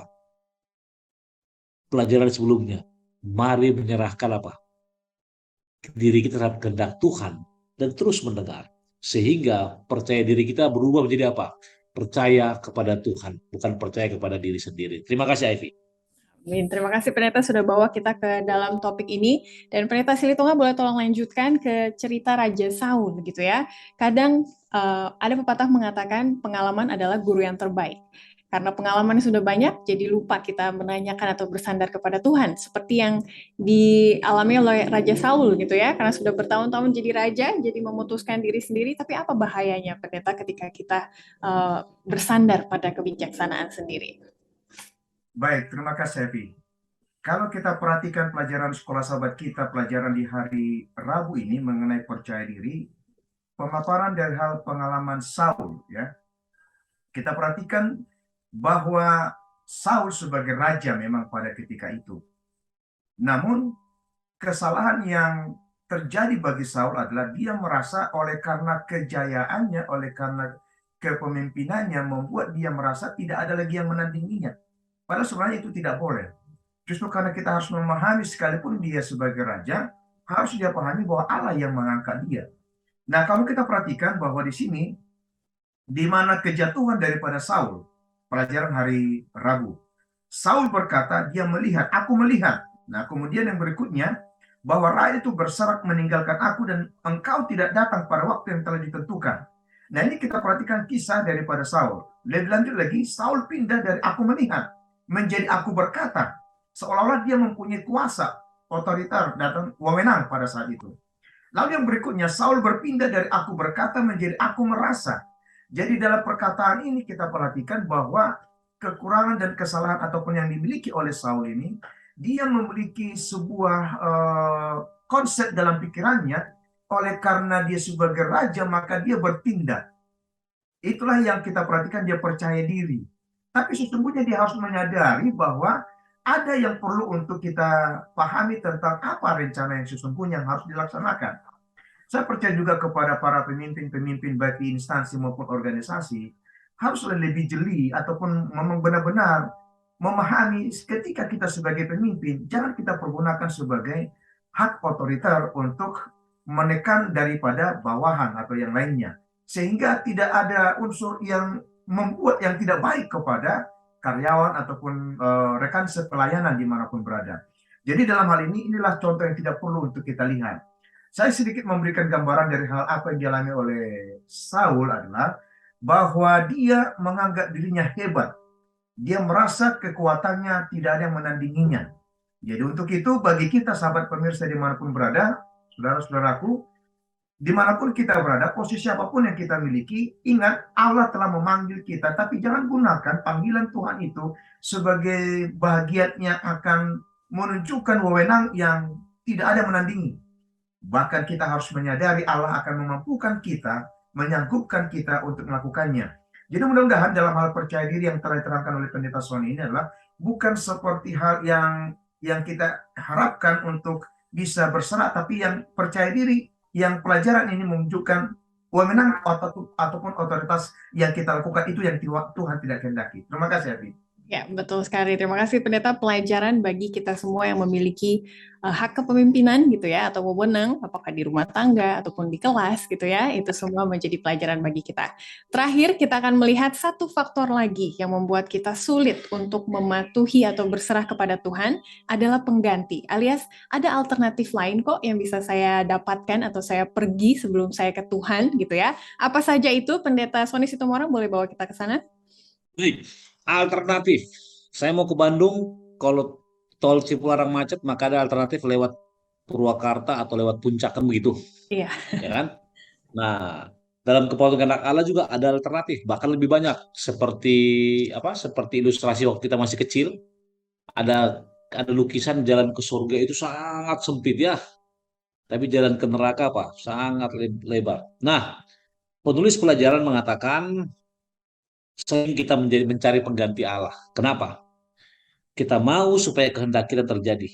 Pelajaran sebelumnya. Mari menyerahkan diri kita terhadap kehendak Tuhan dan terus mendengar. Sehingga percaya diri kita berubah menjadi apa? Percaya kepada Tuhan, bukan percaya kepada diri sendiri. Terima kasih, Ivy. Terima kasih Pendeta sudah bawa kita ke dalam topik ini. Dan Pendeta Silitonga boleh tolong lanjutkan ke cerita Raja Saul gitu ya. Kadang ada pepatah mengatakan pengalaman adalah guru yang terbaik. Karena pengalaman sudah banyak, jadi lupa kita menanyakan atau bersandar kepada Tuhan. Seperti yang dialami oleh Raja Saul gitu ya. Karena sudah bertahun-tahun jadi raja, jadi memutuskan diri sendiri. Tapi apa bahayanya Pendeta ketika kita bersandar pada kebijaksanaan sendiri? Baik, terima kasih, Evi. Kalau kita perhatikan pelajaran sekolah sahabat kita, pelajaran di hari Rabu ini mengenai percaya diri, pemaparan dari hal pengalaman Saul, ya. Kita perhatikan bahwa Saul sebagai raja memang pada ketika itu. Namun kesalahan yang terjadi bagi Saul adalah dia merasa oleh karena kejayaannya, oleh karena kepemimpinannya membuat dia merasa tidak ada lagi yang menandinginya. Padahal sebenarnya itu tidak boleh. Justru karena kita harus memahami sekalipun dia sebagai raja, harus dia pahami bahwa Allah yang mengangkat dia. Nah, kalau kita perhatikan bahwa di sini, di mana kejatuhan daripada Saul, pelajaran hari Rabu. Saul berkata, dia melihat, aku melihat. Nah, kemudian yang berikutnya, bahwa rakyat itu berserak meninggalkan aku dan engkau tidak datang pada waktu yang telah ditentukan. Nah, ini kita perhatikan kisah daripada Saul. Lebih lanjut lagi, Saul pindah dari aku melihat menjadi aku berkata. Seolah-olah dia mempunyai kuasa otoriter dan wewenang pada saat itu. Lalu yang berikutnya, Saul berpindah dari aku berkata menjadi aku merasa. Jadi dalam perkataan ini kita perhatikan bahwa kekurangan dan kesalahan ataupun yang dimiliki oleh Saul ini, dia memiliki sebuah konsep dalam pikirannya, oleh karena dia sebagai raja maka dia bertindak. Itulah yang kita perhatikan, dia percaya diri. Tapi sesungguhnya dia harus menyadari bahwa ada yang perlu untuk kita pahami tentang apa rencana yang sesungguhnya yang harus dilaksanakan. Saya percaya juga kepada para pemimpin-pemimpin baik di instansi maupun organisasi, harus lebih jeli ataupun memang benar-benar memahami ketika kita sebagai pemimpin, jangan kita pergunakan sebagai hak otoriter untuk menekan daripada bawahan atau yang lainnya. Sehingga tidak ada unsur yang membuat yang tidak baik kepada karyawan ataupun rekan sepelayanan dimanapun berada. Jadi dalam hal ini, inilah contoh yang tidak perlu untuk kita lihat. Saya sedikit memberikan gambaran dari hal apa yang dialami oleh Saul adalah bahwa dia menganggap dirinya hebat. Dia merasa kekuatannya tidak ada yang menandinginya. Jadi untuk itu bagi kita sahabat pemirsa dimanapun berada, saudara-saudaraku, dimanapun kita berada, posisi apapun yang kita miliki, ingat Allah telah memanggil kita, tapi jangan gunakan panggilan Tuhan itu sebagai bagian yang akan menunjukkan wewenang yang tidak ada menandingi. Bahkan kita harus menyadari Allah akan memampukan kita, menyanggupkan kita untuk melakukannya. Jadi mudah-mudahan dalam hal percaya diri yang telah diterangkan oleh Pendeta Sony ini adalah bukan seperti hal yang kita harapkan untuk bisa berserak, tapi yang percaya diri, yang pelajaran ini menunjukkan wewenang ataupun otoritas yang kita lakukan itu yang Tuhan tidak kehendaki. Terima kasih, Abi. Ya, betul sekali. Terima kasih Pendeta, pelajaran bagi kita semua yang memiliki hak kepemimpinan gitu ya, atau wewenang, apakah di rumah tangga ataupun di kelas gitu ya, itu semua menjadi pelajaran bagi kita. Terakhir, kita akan melihat satu faktor lagi yang membuat kita sulit untuk mematuhi atau berserah kepada Tuhan adalah pengganti, alias ada alternatif lain kok yang bisa saya dapatkan atau saya pergi sebelum saya ke Tuhan gitu ya. Apa saja itu, Pendeta Sony Situmorang boleh bawa kita ke sana? Baik, alternatif. Saya mau ke Bandung, kalau tol Cipularang macet, maka ada alternatif lewat Purwakarta atau lewat Puncak, kan begitu, Iya. ya kan? Nah, dalam kepulauan kehendak Allah juga ada alternatif, bahkan lebih banyak. Seperti apa? Seperti ilustrasi waktu kita masih kecil, ada lukisan jalan ke surga itu sangat sempit ya, tapi jalan ke neraka apa? Sangat lebar. Nah, penulis pelajaran mengatakan sering kita mencari pengganti Allah. Kenapa? Kita mau supaya kehendak kita terjadi.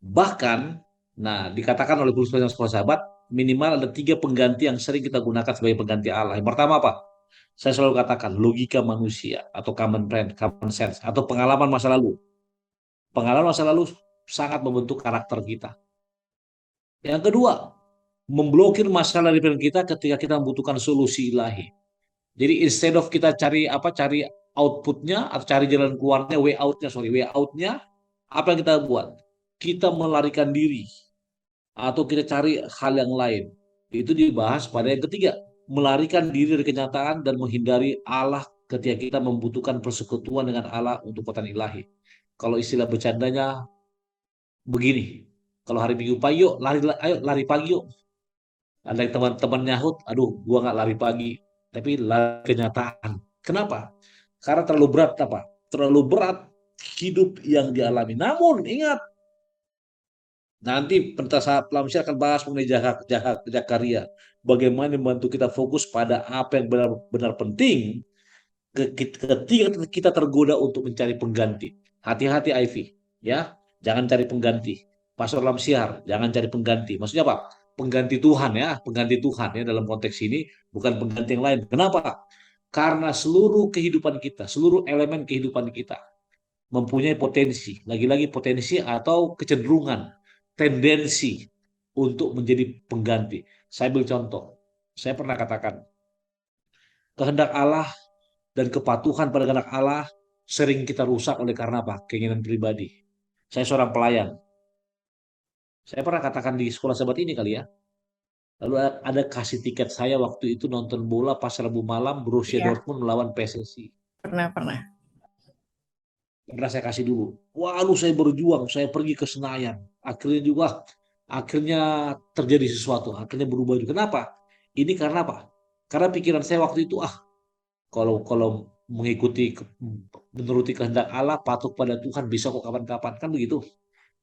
Bahkan, nah dikatakan oleh penulis pelajaran sekolah sahabat, minimal ada 3 pengganti yang sering kita gunakan sebagai pengganti Allah. Yang pertama apa? Saya selalu katakan logika manusia atau common sense atau pengalaman masa lalu. Pengalaman masa lalu sangat membentuk karakter kita. Yang kedua, memblokir masalah di pikiran kita ketika kita membutuhkan solusi ilahi. Jadi instead of kita cari outputnya atau cari jalan keluarnya, way outnya, apa yang kita buat? Kita melarikan diri atau kita cari hal yang lain. Itu dibahas pada yang ketiga, melarikan diri dari kenyataan dan menghindari Allah ketika kita membutuhkan persekutuan dengan Allah untuk kekuatan ilahi. Kalau istilah bercandanya begini, kalau hari Minggu pagi yuk ayo lari pagi yuk. Ada teman-teman nyahut, aduh gua nggak lari pagi, tapi lari kenyataan. Kenapa? Karena terlalu berat apa? Terlalu berat hidup yang dialami. Namun ingat, nanti saat Lamsia akan bahas mengenai Zakaria. Bagaimana membantu kita fokus pada apa yang benar-benar penting ketika kita tergoda untuk mencari pengganti. Hati-hati Ivy, ya. Jangan cari pengganti. Pastor Lamsiar, jangan cari pengganti. Maksudnya apa? Pengganti Tuhan ya, pengganti Tuhan ya dalam konteks ini, bukan pengganti yang lain. Kenapa? Karena seluruh kehidupan kita, seluruh elemen kehidupan kita mempunyai potensi, lagi-lagi potensi atau kecenderungan, tendensi untuk menjadi pengganti. Saya ambil contoh. Saya pernah katakan, kehendak Allah dan kepatuhan pada kehendak Allah sering kita rusak oleh karena apa? Keinginan pribadi. Saya seorang pelayan. Saya pernah katakan di sekolah sahabat ini kali ya. Lalu ada kasih tiket saya waktu itu nonton bola pas Rabu malam Borussia Iya, Dortmund melawan PSSI. pernah. Pernah saya kasih dulu. Waduh saya berjuang, saya pergi ke Senayan. Akhirnya terjadi sesuatu, akhirnya berubah juga. Kenapa? Ini karena apa? Karena pikiran saya waktu itu kalau mengikuti menuruti kehendak Allah, patuh pada Tuhan bisa kok kapan-kapan kan begitu.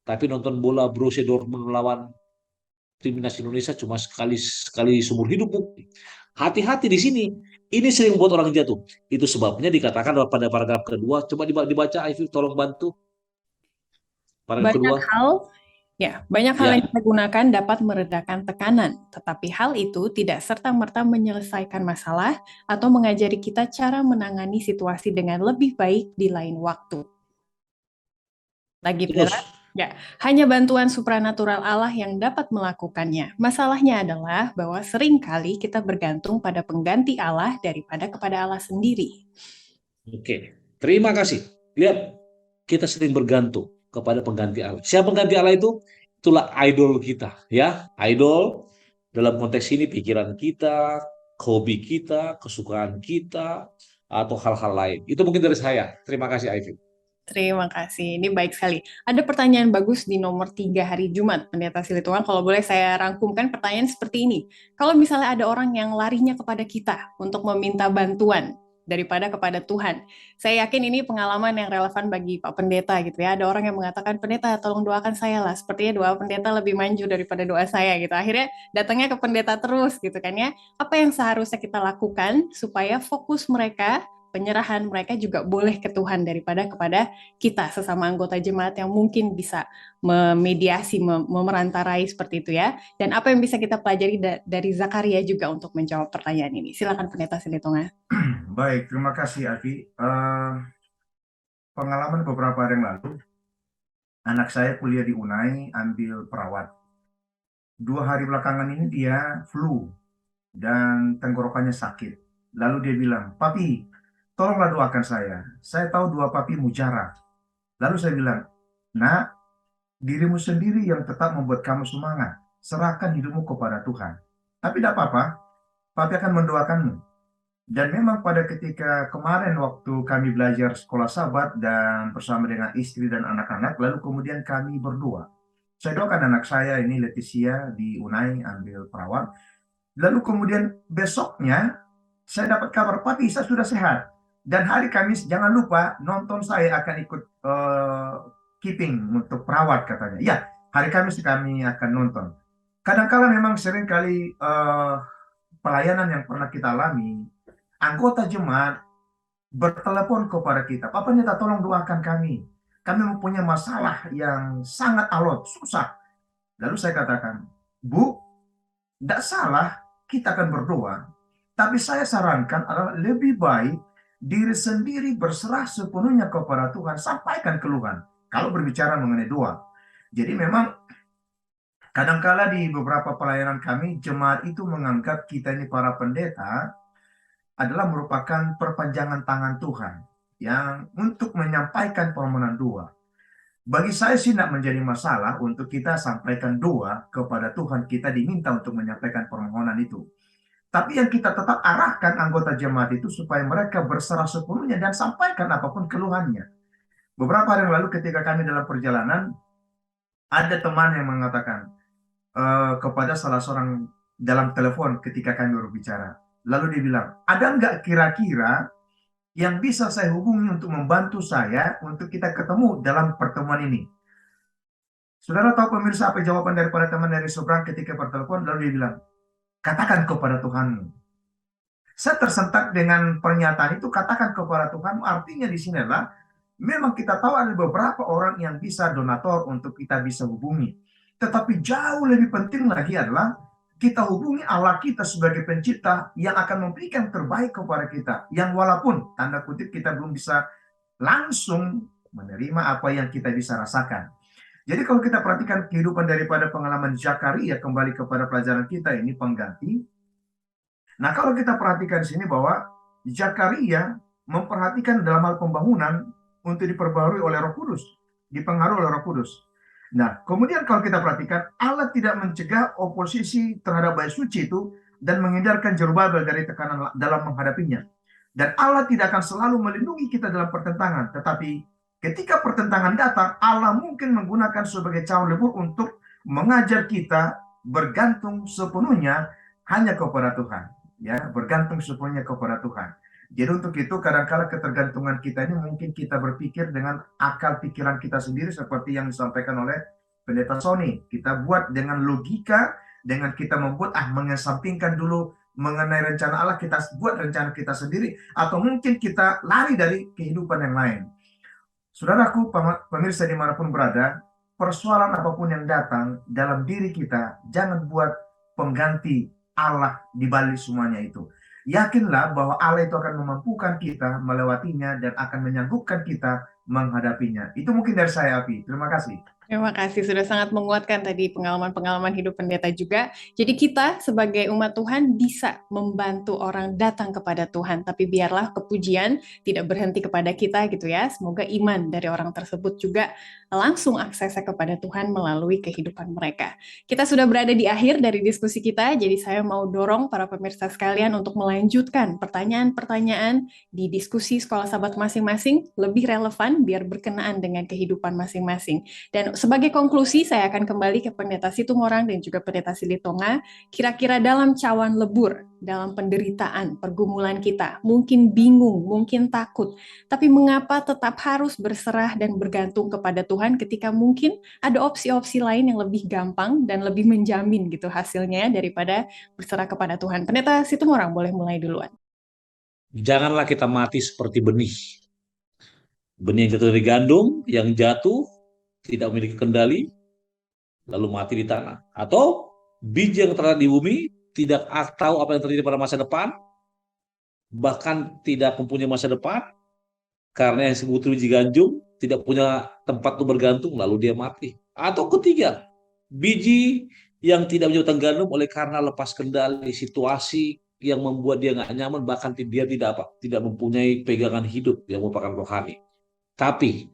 Tapi nonton bola Borussia Dortmund melawan timnas Indonesia cuma sekali sekali seumur hidup. Hati-hati di sini. Ini sering membuat orang jatuh. Itu sebabnya dikatakan pada paragraf kedua. Coba dibaca, Ivy, tolong bantu. Paragraf Banyak kedua. banyak hal yang Ya, kita gunakan dapat meredakan tekanan, tetapi hal itu tidak serta-merta menyelesaikan masalah atau mengajari kita cara menangani situasi dengan lebih baik di lain waktu. Lagi berat, terus. hanya bantuan supranatural Allah yang dapat melakukannya. Masalahnya adalah bahwa seringkali kita bergantung pada pengganti Allah daripada kepada Allah sendiri. Oke, terima kasih. Lihat, kita sering bergantung kepada pengganti Allah. Siapa pengganti Allah itu? Itulah idol kita, ya. Idol dalam konteks ini pikiran kita, hobi kita, kesukaan kita, atau hal-hal lain. Itu mungkin dari saya. Terima kasih, Ivy. Terima kasih, ini baik sekali. Ada pertanyaan bagus di nomor 3 hari Jumat, Pendeta Silituan. Kalau boleh saya rangkumkan pertanyaan seperti ini. Kalau misalnya ada orang yang larinya kepada kita untuk meminta bantuan daripada kepada Tuhan. Saya yakin ini pengalaman yang relevan bagi Pak Pendeta gitu ya. Ada orang yang mengatakan, Pendeta tolong doakan saya lah. Sepertinya doa pendeta lebih manjur daripada doa saya gitu. Akhirnya datangnya ke pendeta terus gitu kan ya. Apa yang seharusnya kita lakukan supaya fokus mereka, penyerahan mereka juga boleh ke Tuhan daripada kepada kita sesama anggota jemaat yang mungkin bisa memediasi, memerantarai seperti itu ya. Dan apa yang bisa kita pelajari dari Zakaria juga untuk menjawab pertanyaan ini. Silakan Pendeta Silitonga. Baik, terima kasih Avi. Pengalaman beberapa hari yang lalu, anak saya kuliah di Unai, ambil perawat. 2 hari belakangan ini dia flu dan tenggorokannya sakit. Lalu dia bilang, Papi, tolonglah doakan saya. Saya tahu dua papi mujarab. Lalu saya bilang, Nak, dirimu sendiri yang tetap membuat kamu semangat. Serahkan hidupmu kepada Tuhan. Tapi tidak apa-apa, papi akan mendoakanmu. Dan memang pada ketika kemarin waktu kami belajar sekolah sahabat dan bersama dengan istri dan anak-anak, lalu kemudian kami berdoa. Saya doakan anak saya ini Leticia di Unai ambil perawat. Lalu kemudian besoknya saya dapat kabar, Papi saya sudah sehat. Dan hari Kamis jangan lupa nonton, saya akan ikut keeping untuk perawat katanya. Ya, hari Kamis kami akan nonton. Kadang-kala memang sering kali pelayanan yang pernah kita alami, anggota jemaat bertelepon kepada kita, Pak Pendeta tolong doakan kami. Kami mempunyai masalah yang sangat alot, susah. Lalu saya katakan, Bu, tidak salah kita akan berdoa. Tapi saya sarankan adalah lebih baik diri sendiri berserah sepenuhnya kepada Tuhan, sampaikan keluhan. Kalau berbicara mengenai doa. Jadi memang kadangkala di beberapa pelayanan kami, jemaat itu menganggap kita ini para pendeta adalah merupakan perpanjangan tangan Tuhan yang untuk menyampaikan permohonan doa. Bagi saya sih tidak menjadi masalah untuk kita sampaikan doa kepada Tuhan, kita diminta untuk menyampaikan permohonan itu. Tapi yang kita tetap arahkan anggota jemaat itu supaya mereka berserah sepenuhnya dan sampaikan apapun keluhannya. Beberapa hari yang lalu ketika kami dalam perjalanan, ada teman yang mengatakan kepada salah seorang dalam telepon ketika kami berbicara. Lalu dia bilang, ada nggak kira-kira yang bisa saya hubungi untuk membantu saya untuk kita ketemu dalam pertemuan ini? Saudara tahu pemirsa apa jawaban daripada teman dari seberang ketika bertelepon? Lalu dia bilang, katakan kepada Tuhanmu. Saya tersentak dengan pernyataan itu, katakan kepada Tuhanmu. Artinya di sini adalah, memang kita tahu ada beberapa orang yang bisa donatur untuk kita bisa hubungi. Tetapi jauh lebih penting lagi adalah kita hubungi Allah kita sebagai pencipta yang akan memberikan terbaik kepada kita. Yang walaupun, tanda kutip, kita belum bisa langsung menerima apa yang kita bisa rasakan. Jadi kalau kita perhatikan kehidupan daripada pengalaman Zakaria, kembali kepada pelajaran kita ini pengganti. Nah kalau kita perhatikan di sini bahwa Zakaria memperhatikan dalam hal pembangunan untuk diperbarui oleh Roh Kudus, dipengaruhi oleh Roh Kudus. Nah kemudian kalau kita perhatikan, Allah tidak mencegah oposisi terhadap bait suci itu dan menghindarkan Jerubabel dari tekanan dalam menghadapinya. Dan Allah tidak akan selalu melindungi kita dalam pertentangan, tetapi ketika pertentangan datang, Allah mungkin menggunakan sebagai cawan lebur untuk mengajar kita bergantung sepenuhnya hanya kepada Tuhan. Ya, bergantung sepenuhnya kepada Tuhan. Jadi untuk itu kadang-kala ketergantungan kita ini mungkin kita berpikir dengan akal pikiran kita sendiri seperti yang disampaikan oleh Pendeta Sony. Kita buat dengan logika, dengan kita membuat mengesampingkan dulu mengenai rencana Allah, kita buat rencana kita sendiri, atau mungkin kita lari dari kehidupan yang lain. Saudaraku, pemirsa dimanapun berada, persoalan apapun yang datang dalam diri kita, jangan buat pengganti Allah di balik semuanya itu. Yakinlah bahwa Allah itu akan memampukan kita melewatinya dan akan menyanggupkan kita menghadapinya. Itu mungkin dari saya, Api. Terima kasih. Terima kasih, sudah sangat menguatkan tadi pengalaman-pengalaman hidup pendeta juga. Jadi kita sebagai umat Tuhan bisa membantu orang datang kepada Tuhan, tapi biarlah kepujian tidak berhenti kepada kita gitu ya. Semoga iman dari orang tersebut juga langsung aksesnya kepada Tuhan melalui kehidupan mereka. Kita sudah berada di akhir dari diskusi kita, jadi saya mau dorong para pemirsa sekalian untuk melanjutkan pertanyaan-pertanyaan di diskusi sekolah sahabat masing-masing lebih relevan biar berkenaan dengan kehidupan masing-masing. Dan sebagai konklusi, saya akan kembali ke Pendeta Situmorang dan juga Pendeta Silitonga. Kira-kira dalam cawan lebur, dalam penderitaan, pergumulan kita, mungkin bingung, mungkin takut, tapi mengapa tetap harus berserah dan bergantung kepada Tuhan ketika mungkin ada opsi-opsi lain yang lebih gampang dan lebih menjamin gitu hasilnya daripada berserah kepada Tuhan. Pendeta Situmorang boleh mulai duluan. Janganlah kita mati seperti benih. Benih yang jatuh dari gandum, yang jatuh tidak memiliki kendali, lalu mati di tanah. Atau biji yang terletak di bumi, tidak tahu apa yang terjadi pada masa depan, bahkan tidak mempunyai masa depan, karena yang disebut biji ganjung, tidak punya tempat untuk bergantung, lalu dia mati. Atau ketiga, biji yang tidak menyebutkan gandum oleh karena lepas kendali situasi yang membuat dia nggak nyaman, bahkan dia tidak mempunyai pegangan hidup yang merupakan rohani. Tapi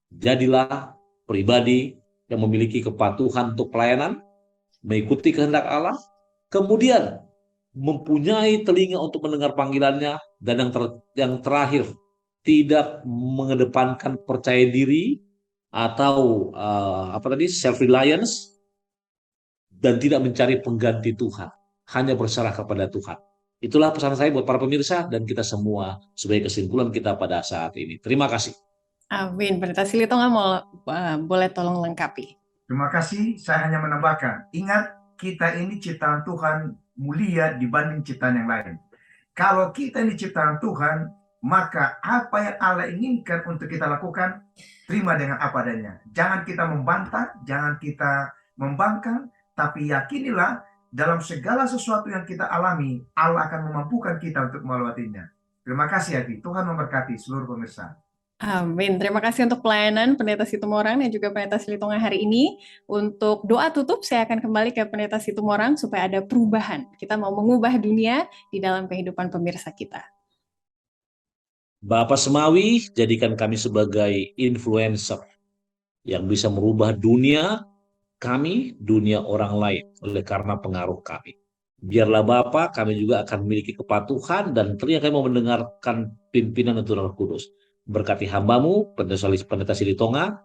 jadilah pribadi yang memiliki kepatuhan untuk pelayanan, mengikuti kehendak Allah, kemudian mempunyai telinga untuk mendengar panggilannya, dan yang terakhir, tidak mengedepankan percaya diri atau self reliance, dan tidak mencari pengganti Tuhan, hanya berserah kepada Tuhan. Itulah pesan saya buat para pemirsa dan kita semua sebagai kesimpulan kita pada saat ini. Terima kasih. Amin. Pendeta Silitonga boleh tolong lengkapi. Terima kasih, saya hanya menambahkan. Ingat, kita ini ciptaan Tuhan mulia dibanding ciptaan yang lain. Kalau kita ini ciptaan Tuhan, maka apa yang Allah inginkan untuk kita lakukan, terima dengan apa adanya. Jangan kita membantah, jangan kita membangkang, tapi yakinilah dalam segala sesuatu yang kita alami, Allah akan memampukan kita untuk melewatinya. Terima kasih, Adi. Tuhan memberkati seluruh pemirsa. Amin. Terima kasih untuk pelayanan Pendeta Situmorang dan juga Pendeta Silitonga hari ini. Untuk doa tutup, saya akan kembali ke Pendeta Situmorang supaya ada perubahan. Kita mau mengubah dunia di dalam kehidupan pemirsa kita. Bapa Semawi, jadikan kami sebagai influencer yang bisa merubah dunia kami, dunia orang lain, oleh karena pengaruh kami. Biarlah Bapa, kami juga akan memiliki kepatuhan dan telinga kami mau mendengarkan pimpinan untuk Roh Kudus. Berkati hamba-Mu, Pendeta Silitonga,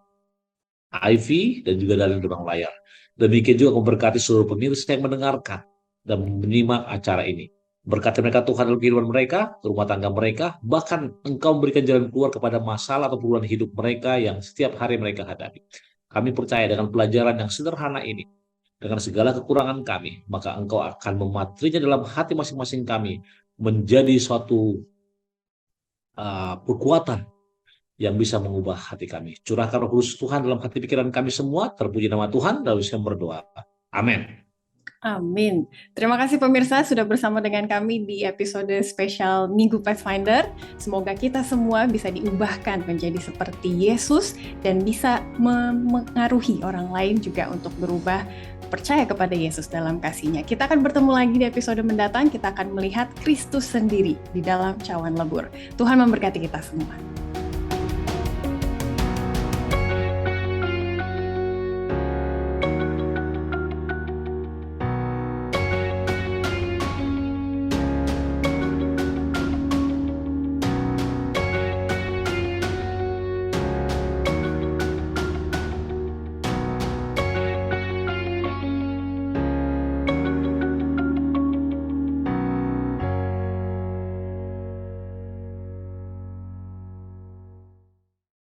Ivy, dan juga dari belakang layar. Demikian juga memberkati seluruh pemirsa yang mendengarkan dan menyimak acara ini. Berkati mereka Tuhan dalam kehidupan mereka, rumah tangga mereka, bahkan Engkau memberikan jalan keluar kepada masalah atau perubahan hidup mereka yang setiap hari mereka hadapi. Kami percaya dengan pelajaran yang sederhana ini, dengan segala kekurangan kami, maka Engkau akan mematrinya dalam hati masing-masing kami menjadi suatu kekuatan yang bisa mengubah hati kami. Curahkan Roh Kudus Tuhan dalam hati pikiran kami semua. Terpuji nama Tuhan, lalu saya berdoa. Amin. Amin. Terima kasih pemirsa sudah bersama dengan kami di episode spesial Minggu Pathfinder. Semoga kita semua bisa diubahkan menjadi seperti Yesus dan bisa mengaruhi orang lain juga untuk berubah percaya kepada Yesus dalam kasih-Nya. Kita akan bertemu lagi di episode mendatang. Kita akan melihat Kristus sendiri di dalam cawan lebur. Tuhan memberkati kita semua.